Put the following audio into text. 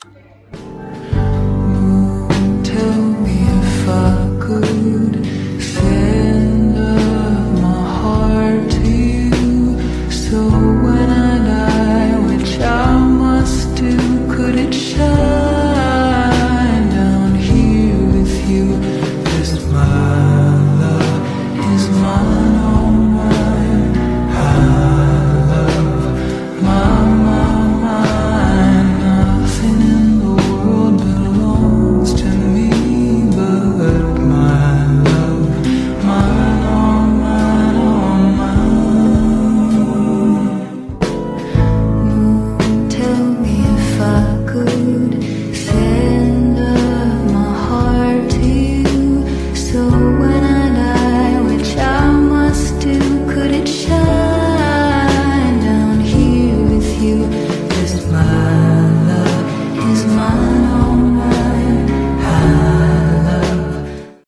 Tell me if I could send my heart to you. So when I die, which I must do, could it shine down here with you? 'Cause my love is mine, all mine. I love mine. Nothing in the world belongs to me but my love, mine, all mine, all mine. Tell me if I could send my heart to you. So when I die, which I must do, could it shine down here with you? 'Cause my